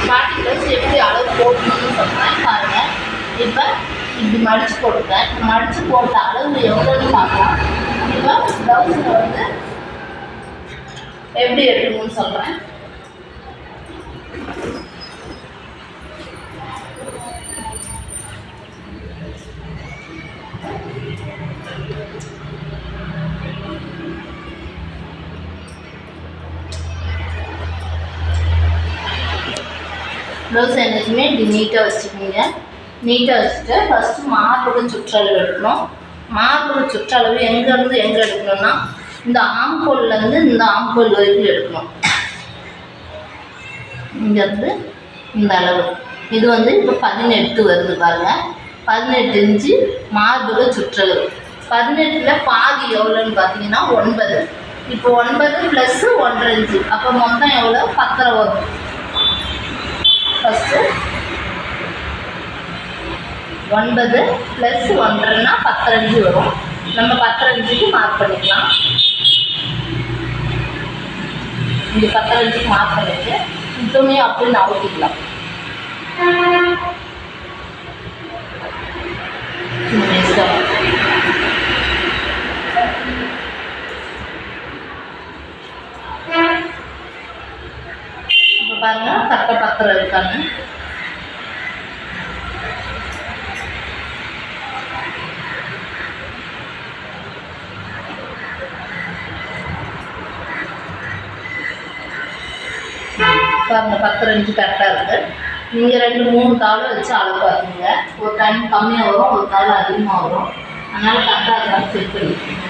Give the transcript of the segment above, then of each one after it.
பாட்டி ப்ளவுஸ் எப்படி அளவு போடணும்னு சொல்கிறேன் பாருங்கள். இப்போ இப்படி மடித்து போட்டுட்டேன். மடித்து போட்ட அளவு எவ்வளோன்னு பார்க்கலாம். இப்போ ப்ளவுஸில் வந்து எப்படி எடுக்கணும்னு சொல்கிறேன். ப்ளவுஸ் என்றைக்குமே இப்படி நீட்டாக வச்சுக்கோங்க. நீட்டாக வச்சுட்டு ஃபஸ்ட்டு மார்பக சுற்றளவு எடுக்கணும். மார்பக சுற்றளவு எங்கேருந்து எங்கே எடுக்கணும்னா இந்த ஆம்கோல்லேருந்து இந்த ஆம்கோல் வரைக்கும் எடுக்கணும். இங்கேருந்து இந்த அளவு இது வந்து இப்போ 18 வருது பாருங்கள். 18 இன்ச்சு மார்பக சுற்றளவு. 18ல் பாதி எவ்வளோன்னு பார்த்தீங்கன்னா 9. இப்போ 9 + 1.5 இன்ச்சு, அப்போ மொத்தம் எவ்வளோ 10 வரும். ஃபஸ்ட்டு 9 + 1.5ன்னா 10.5 வரும். நம்ம 10.5க்கு மார்க் பண்ணிக்கலாம். இங்கே 10.5க்கு மார்க் பண்ணிட்டு இதுவுமே அப்படி நவுத்திக்கலாம். இப்போ பாருங்க கரெக்டாக 10 இருக்காங்க. பாருங்கள் 10.5 கரெக்டாக இருக்குது. நீங்கள் 2-3 தாளை வச்சு அளவு பார்த்துங்க. ஒரு டைம் கம்மியாக வரும், ஒரு தாள் அதிகமாக வரும். அதனால் கரெக்டாக இருக்கான்னு செக் பண்ணிக்கோங்க.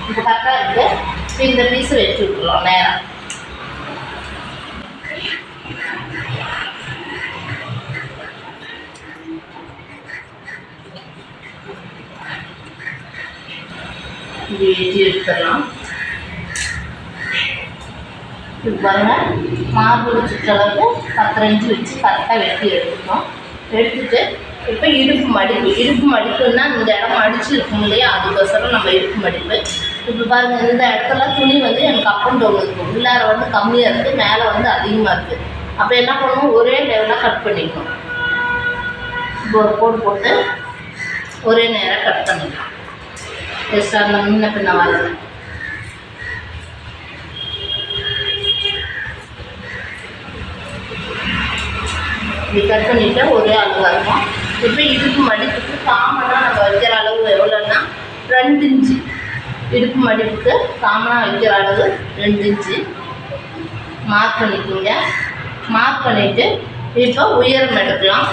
இப்போ கரெக்டாக இருக்குது. இப்போ இந்த பீஸை வச்சு விட்டுருலாம் நேரம். இப்படி வெட்டி எடுத்துடலாம். இது பாருங்கள் மார்பக சுற்றளவுக்கு 10.5 வச்சு கரெக்டாக வெட்டி எடுத்துக்கணும். எடுத்துகிட்டு இப்போ இடுப்பு மடிப்புன்னா இந்த இடம் மடிச்சு இருக்கும் இல்லையா, அதுக்கோசரம் நம்ம இடுப்பு மடிப்பு. இப்போ பாருங்கள் இந்த இடத்துல துணி வந்து எனக்கு அப் அண்ட் டவுன் இருக்கும். உள்ளார வந்து கம்மியாக இருக்குது, மேலே வந்து அதிகமாக இருக்குது. அப்போ என்ன பண்ணணும், ஒரே லெவலாக கட் பண்ணிக்கணும். இப்போ ஒரு கோடு போட்டு ஒரே நேரம் கட் பண்ணிக்கலாம். எக்ஸ்ட்ரா அந்த முன்ன பின்ன வரல. இப்படி கட் பண்ணிவிட்டு ஒரே அளவாக இருக்கும். இப்போ இடுப்பு மடிப்புக்கு காமனாக நம்ம வைக்கிற அளவு எவ்வளோன்னா 2 இன்ச்சு. இடுப்பு மடிப்புக்கு காமனாக வைக்கிற அளவு 2 இன்ச்சு மார்க் பண்ணிக்கோங்க. மார்க் பண்ணிவிட்டு இப்போ உயரம் எடுக்கலாம்.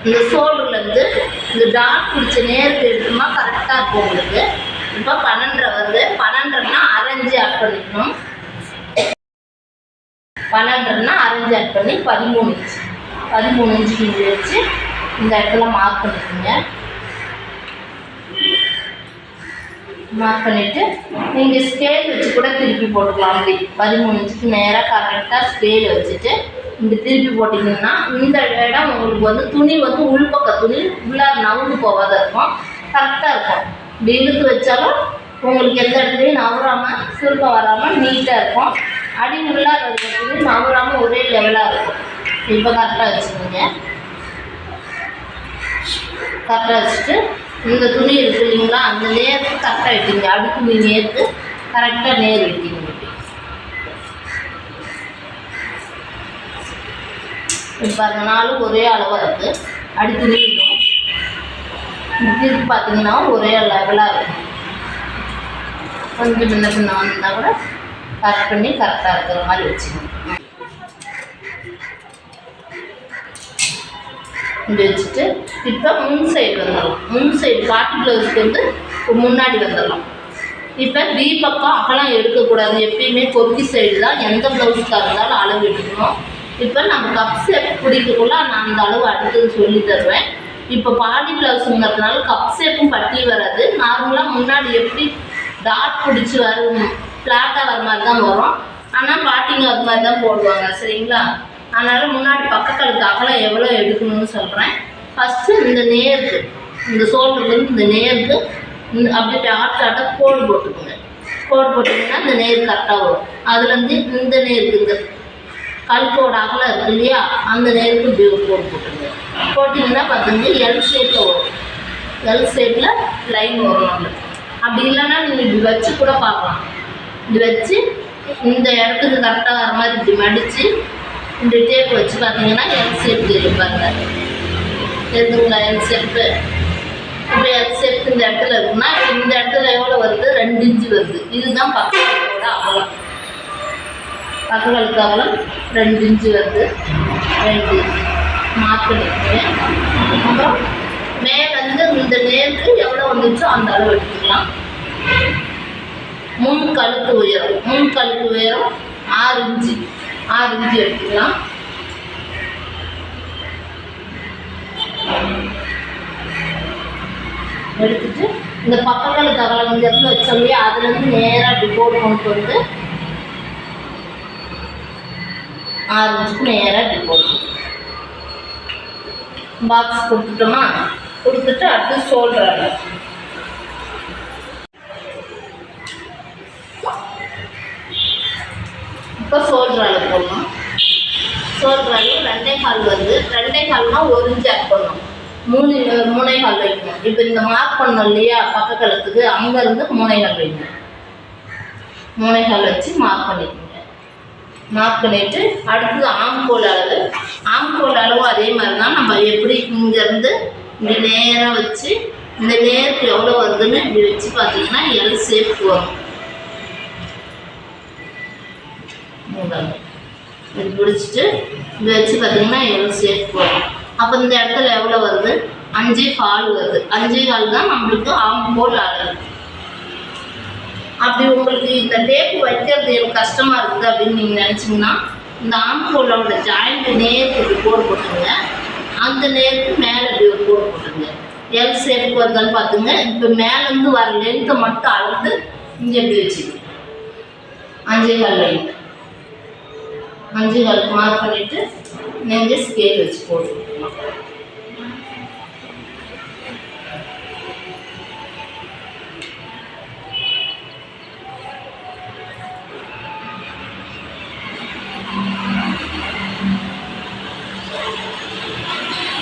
இந்த ஷோல்டர்லேருந்து இந்த டாட் பிடிச்ச நேரத்தை எடுத்தோம்னா கரெக்டாக இருக்கும் உங்களுக்கு. இப்போ 12 வருது. 12ன்னா அரைஞ்சி ஆட் பண்ணிக்கணும். 12ன்னா அரைஞ்சி ஆட் பண்ணி 13 இன்ச்சு. 13 இன்ச்சுக்கு இங்கே வச்சு இந்த இடத்துல மார்க் பண்ணிக்கோங்க. மார்க் பண்ணிவிட்டு நீங்கள் ஸ்கேல் வச்சு கூட திருப்பி போட்டுக்கலாம். அப்படி 13 இன்ச்சுக்கு நேராக கரெக்டாக ஸ்கேல் வச்சுட்டு இங்கே திருப்பி போட்டிங்கன்னா இந்த இடம் உங்களுக்கு வந்து துணி வந்து உள்பக்க துணி உள்ளார நவுந்து போகாத இருக்கும், கரெக்டாக இருக்கும். இப்படி இழுத்து வச்சாலும் உங்களுக்கு எந்த இடத்துலையும் நவராமல் சுருக்கம் வராமல் நீட்டாக இருக்கும். அடி உள்ளார இருக்கிற துணி நவராமல் ஒரே லெவலாக இருக்கும். இப்போ கரெக்டாக வச்சுக்கோங்க. கரெக்டாக வச்சுட்டு இந்த துணி இருக்குது இல்லைங்களா, அந்த நேரத்துக்கு கரெக்டாக வெட்டிங்க. அடுக்கு துணி நேரத்து கரெக்டாக நேர் வெட்டிங்க. இப்போ பாருங்க 4 ஒரே அளவாக இருக்குது. அடுத்து நீடும் திருப்பி பார்த்தீங்கன்னா ஒரே லெவலாக இருக்கும். கொஞ்சம் முன்ன பின்ன வந்தால் கூட கரெக்ட் பண்ணி கரெக்டாக இருக்கிற மாதிரி வச்சுக்கணும். இப்படி வச்சுட்டு இப்போ முன் சைடு வந்துடலாம். முன் சைடு பாட்டி ப்ளவுஸ்க்கு வந்து முன்னாடி வந்துடலாம். இப்போ பி பக்கம் அகலம் எடுக்கக்கூடாது. எப்பயுமே கொக்கி சைடு தான் எந்த ப்ளவுஸுக்காக இருந்தாலும் அளவு எடுக்கணும். இப்போ நம்ம கப் ஷேப் பிடிக்கக்குள்ள நான் அந்த அளவு அடுத்தது சொல்லி தருவேன். இப்போ பாடி ப்ளவுஸுங்கிறதுனால கப் ஷேப்பும் பட்டி வராது. நார்மலாக முன்னாடி எப்படி டாட் பிடிச்சி வரும் ஃப்ளாட்டாக வர மாதிரி தான் வரும். ஆனால் பாட்டிங்க அது மாதிரி தான் போடுவாங்க, சரிங்களா? அதனால் முன்னாடி பக்கக்கழுத்து அகலம் எவ்வளோ எடுக்கணும்னு சொல்கிறேன். ஃபஸ்ட்டு இந்த நேருக்கு, இந்த ஷோல்டர்லேருந்து இந்த நேருக்கு அப்படி டாட்டாக கோடு போட்டுக்கோங்க. கோடு போட்டிங்கன்னா இந்த நேர் கரெக்டாக வரும். அதுலேருந்து இந்த நேருக்கு இந்த கழுத்தோட அகலம் இருக்கு இல்லையா, அந்த நேருக்கு இப்படி ஒரு கோடு போட்டுருங்க. போட்டிங்கன்னா பார்த்துங்க எல் ஷேப்பில் வரும். எல் ஷேப்பில் லைன் வரும் நம்மளுக்கு. அப்படி இல்லைன்னா நீங்கள் இப்படி வச்சு கூட பார்க்கலாம். இப்படி வச்சு இந்த இடத்துக்கு கரெக்டாக வர மாதிரி இப்படி மடித்து இந்த டேப் வச்சு பார்த்தீங்கன்னா எல் ஷேப் தெரியும் பாருங்க. தெரிஞ்சுங்களா எல் ஷேப்பு? இப்போ எல் ஷேப் இந்த இடத்துல இருக்குன்னா இந்த இடத்துல எவ்வளோ வருது? 2 இன்ச்சு வருது. இதுதான் பக்கங்களோட அகலம். பக்கங்களுக்கு அகலம் 2 இன்ச்சு வருது. 2 மார்க் பண்ணிக்கோங்க. அப்புறம் மேலேருந்து இந்த நேருக்கு எவ்வளோ வந்துச்சோ அந்த அளவு எடுத்துக்கலாம். முன் கழுத்து உயரம் 6 இன்ச்சு. 6 இன்ச்சு எடுத்துக்கலாம். எடுத்துட்டு இந்த பக்கங்களுக்கு அகலம் இந்த இடத்துல வச்சோம் இல்லையா, அதுலேருந்து நேராக இப்படி கோடு கொண்டு வந்து 6 இன்ச்சுக்கு நேராக இப்படி போட்டு பாக்ஸ் கொடுத்துட்டோமா? கொடுத்துட்டு அடுத்து ஷோல்டர் இப்போ ஷோல்டர் அளவு போடணும். ஷோல்டர் அளவு 2.25 வருது. 2.25னா 1 இன்ச்சு ஆட் பண்ணணும். 3.25 வைக்கணும். இப்போ இந்த மார்க் பண்ணோம் இல்லையா பக்க கழுத்துக்கு, அங்கேருந்து 3.25 வைக்கணும். 3.25 வச்சு மார்க் பண்ணிக்கோங்க. மார்க் பண்ணிவிட்டு அடுத்தது ஆம்கோல் அளவு. ஆம்கோல் அளவும் அதே மாதிரி தான். நம்ம எப்படி இங்கேருந்து இப்படி நேராக வச்சு இந்த நேருக்கு எவ்வளோ வருதுன்னு இப்படி வச்சு பார்த்தீங்கன்னா எல் ஷேப் வரும். இப்படி பிடிச்சிட்டு இப்படி வச்சு பார்த்தீங்கன்னா எல் ஷேப் வரும். அப்போ இந்த இடத்துல எவ்வளோ வருது? 5.25 வருது. 5.25 தான் நம்மளுக்கு ஆம்கோல் அளவு. அப்படி உங்களுக்கு இந்த டேப்பு வைக்கிறது எனக்கு கஷ்டமாக இருக்குது அப்படின்னு நீங்கள் நினச்சிங்கன்னா இந்த ஆம்கோலோட ஜாயிண்ட் நேருக்கு கோடு போட்டுருங்க. அந்த நேருக்கு மேலே இப்படி ஒரு கோடு போட்டுருங்க. எல் ஷேப்புக்கு வருதான்னு பார்த்துங்க. இப்போ மேலேருந்து வர லென்த்தை மட்டும் அளந்து இங்கே எப்படி வச்சுக்கணும். 5.25 லைன் 5.25 மார்க் பண்ணிவிட்டு நீங்கள் ஸ்கேல் வச்சு போட்டுக்கலாம்.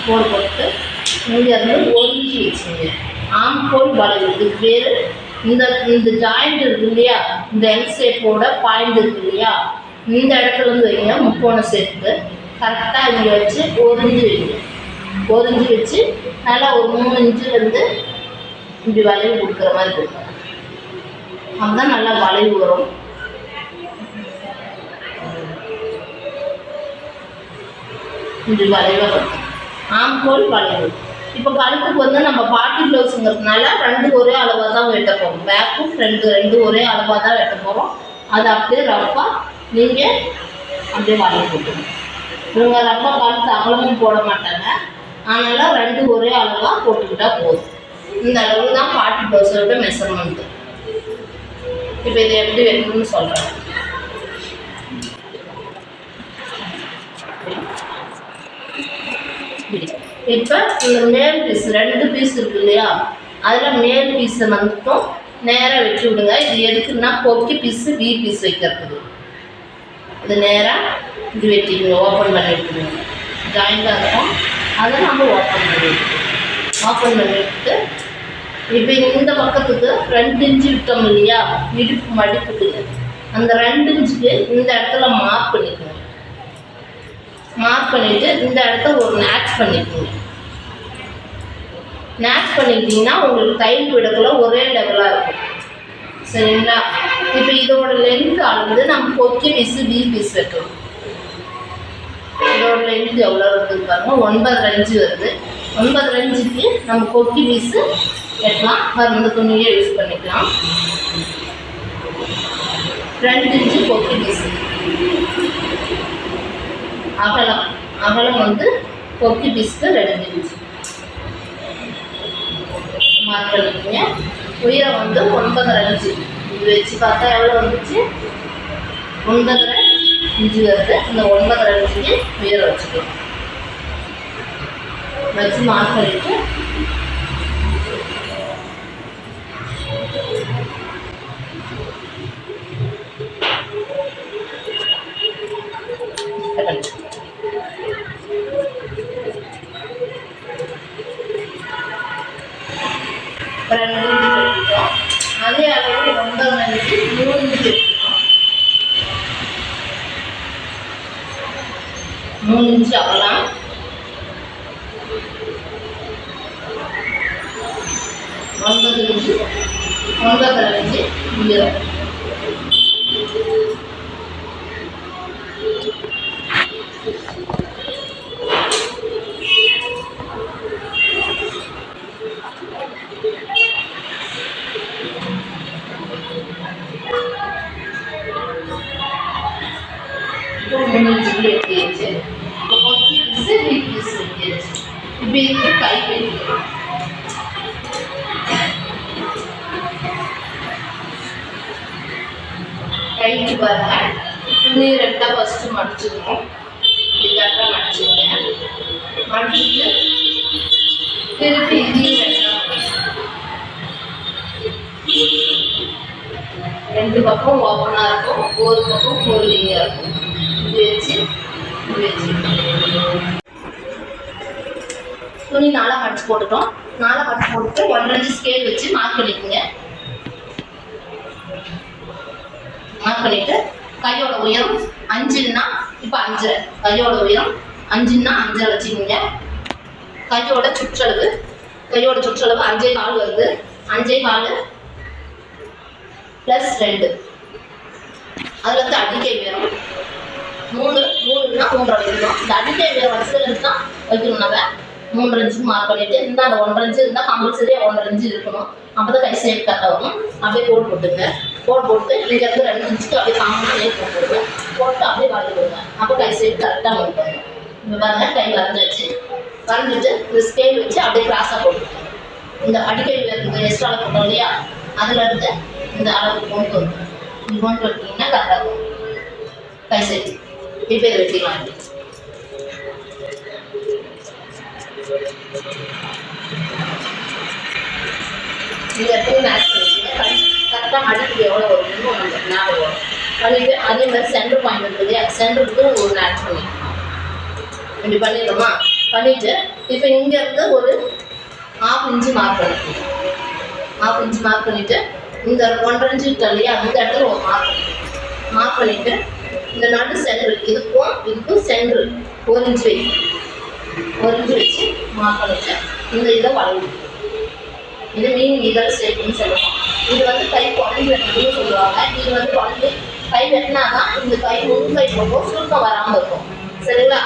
கோடு போட்டு இங்கேருந்து 1 இன்ச்சு வச்சுங்க. ஆம்கோல் வளைவு இது பேர். இந்த ஜாயிண்ட் இருக்கு இல்லையா, இந்த எல் ஷேப்போட பாயிண்ட் இருக்கு இல்லையா, இந்த இடத்துலேருந்து வைங்க. முக்கோண ஷேப்புக்கு கரெக்டாக இங்கே வச்சு 1 இன்ச்சு வைங்க. 1 இன்ச்சு வச்சு நல்லா ஒரு 3 இன்ச்சுலேருந்து இப்படி வளைவு கொடுக்குற மாதிரி கொடுக்கும். அதுதான் நல்லா வளைவு வரும். இப்படி வளைவாக வரும். ஆம்கோல் வளைவு. இப்போ கழுத்துக்கு வந்து நம்ம பார்ட்டி ப்ளவுஸுங்கிறதுனால 2 ஒரே அளவாக தான் வெட்ட போகிறோம். பேக்கும் ஃப்ரண்ட்டு ஒரே அளவாக தான் வெட்ட போகிறோம். அதை அப்படியே ரஃப்பாக நீங்கள் அப்படியே வளைவு போட்டுக்கணும். இவங்க ரொம்ப கழுத்து அகலமும் போட மாட்டாங்க. அதனால் 2 ஒரே அளவாக போட்டுக்கிட்டால் போதும். இந்த அளவு தான் பார்ட்டி ப்ளவுஸோட மெஷர்மெண்ட்டு. இப்போ இதை எப்படி வெட்டணும்னு சொல்கிறேன். இப்போ இந்த மேல் பீஸ் 2 பீஸ் இருக்கு இல்லையா, அதில் மேல் பீஸை மட்டும் நேராக வச்சு விடுங்க. இது எதுக்குன்னா கொக்கி பீஸு வி பீஸ் வைக்கிறதுக்கு. இது நேராக இது வெட்டிடுங்க. ஓப்பன் பண்ணி விட்டுருங்க. ஜாயிண்டாக இருக்கும். அதை நம்ம ஓப்பன் பண்ணிவிட்டு இப்போ இந்த பக்கத்துக்கு 2 இன்ச்சு விட்டோம் இல்லையா, இடுப்பு மடிப்புக்குங்க. அந்த 2 இன்ச்சுக்கு இந்த இடத்துல மார்க் பண்ணிக்கோங்க. மார்க் பண்ணிவிட்டு இந்த இடத்த ஒரு நேட்ச் பண்ணிக்கோங்க. நேட்ச் பண்ணிக்கிட்டிங்கன்னா உங்களுக்கு தையல் விடக்குள்ள ஒரே லெவலாக இருக்கும். சரிங்களா? இப்போ இதோட லென்த் அளந்து நம்ம கொக்கி பீஸு வி பீஸ் வைக்கணும். இதோட லென்த் எவ்வளோ வருது பாருங்க, 9.5 இன்ச்சு வருது. 9.5 இன்ச்சுக்கு நம்ம கொக்கி பீஸு வெட்டலாம். மருந்து துணியை யூஸ் பண்ணிக்கலாம். 2 இன்ச்சு கொக்கி பீஸு அகலம் வந்து கொக்கி பீஸ்க்கு 2 இன்ச்சு மார்க் பண்ணிக்கோங்க. உயரம் வந்து 9.5 இன்ச்சு. இது வச்சு பார்த்தா எவ்வளோ வந்துச்சு? 9.5 இன்ச்சு வருது. இந்த 9.5 இன்ச்சுக்கு உயரம் வச்சுக்கலாம். வச்சு மார்க் பண்ணிட்டு அதே அளவு 9 இன்ச்சு 3 இன்ச்சு 3 இன்ச்சு அகலம் 9 இன்ச்சு 9 இன்ச்சு உயரம். கைக்கு பாருங்க, துணி ரெண்டாக ஃபஸ்ட்டு மடிச்சுக்கணும். இப்படி கரெக்டாக மடிச்சுக்கோங்க. மடிச்சுட்டு திருப்பி இதையும் ரெண்டு பக்கம் ஓப்பனாக இருக்கும், ஒரு பக்கம் ஃபோல்டிங்காக இருக்கும். இது வச்சு துணி 4 மடிச்சு போட்டுட்டோம். 4 மடிச்சு போட்டுட்டு 1 இன்ச் ஸ்கேல் வச்சு மார்க் பண்ணிக்கோங்க. மார்க் பண்ணிட்டு கையோட உயரம் 5ன்னா இப்போ 5, கையோட உயரம் 5ன்னா 5 வச்சுக்கோங்க. கையோட சுற்றளவு 5.25 வருது. 5.25 + 2 அதில் வந்து அடிக்கை உயரம் 3ன்னா 3 வைக்கணும். இந்த அடிக்கை உயரம் வச்சதுலேருந்து தான் வைக்கணும். நம்ம 3 இன்ச்சுக்கு மார்க் பண்ணிட்டு இந்த 1.5 இன்ச்சு இருந்தால் கம்பல்சரியாக 1.5 இன்ச்சு இருக்கணும். அப்போ தான் கை சைடு கரெக்டாக வரும். அப்படியே போட்டுங்க. போட்டு இங்கேருந்து 2 இன்ச்சுக்கு அப்படியே காம்பவுண்ட் போட்டுருங்க. போட்டு அப்படியே வரைஞ்சி கொடுங்க. அப்போ கை சைடு கரெக்டாக வந்துடுங்க. இப்போ பாருங்க, கை வரைஞ்சிட்டு இந்த ஸ்கேல் வச்சு அப்படியே கிராஸாக போட்டுருங்க. இந்த அடிக்கை உயரத்துக்கு எக்ஸ்ட்ரா அளவு போட்டோம் இல்லையா, அதில் இருந்து இந்த அளவுக்கு கொண்டு வந்துடும். இது கொண்டு வந்துட்டீங்கன்னா கரெக்டாக இருக்கும் கை சைடு. இப்போ இதை வெட்டிக்கலாம். இந்த இடத்துல மேட்ச் பண்ணிக்கோங்க. கரெக்டாக மடிப்பு எவ்வளோ வருதுன்னு உங்களுக்கு ஞாபகம் வரும். பண்ணிவிட்டு அதே மாதிரி சென்டர் பாயிண்ட் இருக்குது இல்லையா, சென்டருக்கு ஒரு மேட்ச் பண்ணிக்கணும். இப்படி பண்ணிடுறோமா? பண்ணிவிட்டு இப்போ இங்கேருந்து ஒரு 1/2 இன்ச்சு மார்க் பண்ணிக்கணும். 1/2 இன்ச்சு மார்க் பண்ணிவிட்டு இந்த 1.5 இன்ச்சு இருக்கு இல்லையா, அந்த இடத்துல ஒரு மார்க் பண்ணிவிட்டு இந்த நடு சென்டர் இதுக்கும் சென்டர் 1 இன்ச்சு வைக்கணும். 1 இன்ச்சு வச்சு மார்க் பண்ணிவிட்டு இந்த இதை வளைவு. இது மீன் இதழ் ஷேப்னு சொல்லுவோம். இது வந்து கை குழந்தை வெட்டணும்னு சொல்லுவாங்க. இது வந்து குழந்தை கை வெட்டினா தான் இந்த கை முன்கை போகும், சுருக்கம் வராமல் இருக்கும். சரிங்களா?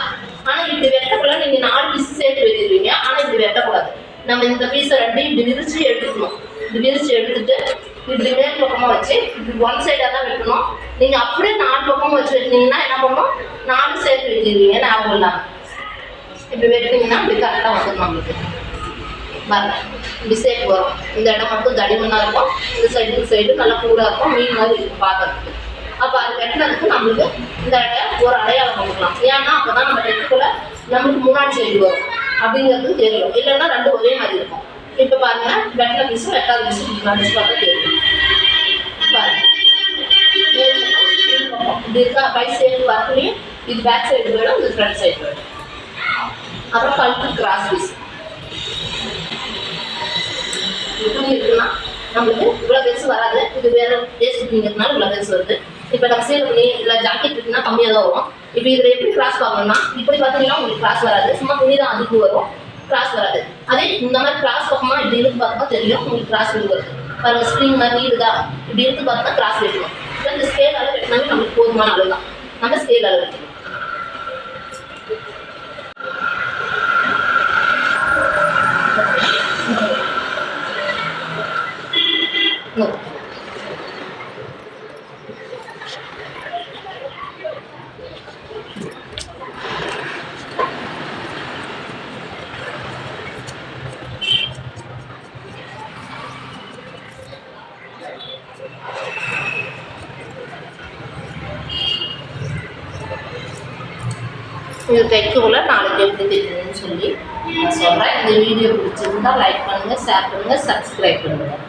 ஆனால் இப்படி வெட்டக்குள்ள நீங்கள் 4 பீஸ் சேர்த்து வெட்டிடுவீங்க. ஆனால் இப்படி வெட்டக்கூடாது. நம்ம இந்த பீஸை 2 இப்படி விரிச்சு எடுத்துக்கணும். இப்படி விரிச்சு எடுத்துட்டு இப்படி மேல் பக்கமாக வச்சு இப்படி 1 சைடாக தான் வெட்டணும். நீங்கள் அப்படியே 4 பக்கமாக வச்சு வெட்டினீங்கன்னா என்ன பண்ணணும், 4 சேர்த்து வெட்டிடுவீங்க. ஞாபகம் இல்லாமல் இப்படி வெட்டினீங்கன்னா இப்படி கரெக்டாக வந்துடும். நம்மளுக்கு பாருங்க, இப்படி சேர்த்து வரும். இந்த இடம் மட்டும் தடிமனாக இருக்கும், இந்த சைடு நல்லா கூடாக இருக்கும், மீன் மாதிரி இருக்கும் பார்க்கறதுக்கு. அப்போ அது வெட்டினதுக்கு நம்மளுக்கு இந்த இடம் ஒரு அடையாளம் கொடுக்கலாம். ஏன்னா அப்போ தான் நம்ம வெட்டுக்குள்ள நம்மளுக்கு முன்னாடி சைடு வரும் அப்படிங்கிறது தெரியும். இல்லைன்னா 2 ஒரே மாதிரி இருக்கும். இப்போ பாருங்க, வெட்டின பீஸும் வெட்டாத பீஸும் நடிச்சு பார்த்தா தெரியும். பாருங்க, இப்படி இருக்கா, பை சைடு வரக்குள்ளேயும் இது பேக் சைடு வேணும், இது ஃப்ரண்ட் சைடு வேணும். அப்புறம் கழுத்து கிராஸ் பீஸ் துணி இருக்குன்னா நம்மளுக்கு இவ்வளோ பெருசு வராது. இது வேறு டேஸ்ட் துணிங்கிறதுனால இவ்வளோ பெருசு வருது. இப்போ நம்ம சேல் துணி இல்லை ஜாக்கெட் இருக்குன்னா கம்மியாக தான் வரும். இப்போ இதில் எப்படி கிராஸ் பார்க்கணும்னா இப்படி பார்த்தீங்கன்னா உங்களுக்கு கிராஸ் வராது, சும்மா துணி தான் அதுக்கு வரும், கிராஸ் வராது. அதே இந்த மாதிரி கிராஸ் பக்கமாக இப்படி இருக்கு பார்த்தா தெரியும் உங்களுக்கு கிராஸ் வெட்டு வருது. பாருங்கள், ஸ்ப்ரிங் மாதிரி இருக்குதா, இப்படி இருக்கு பார்த்தா கிராஸ் வெட்டணும். இப்போ இந்த ஸ்கேல் அளவு வெட்டினாலே நம்மளுக்கு போதுமான அளவு தான். நம்ம ஸ்கேல் அளவு வெட்டணும். இது தைக்கக்குள்ள நாளைக்கு எப்படி தைக்கணும்னு சொல்லி நான் சொல்கிறேன். இந்த வீடியோ பிடிச்சிருந்தா லைக் பண்ணுங்கள், ஷேர் பண்ணுங்கள், சப்ஸ்கிரைப் பண்ணுங்கள்.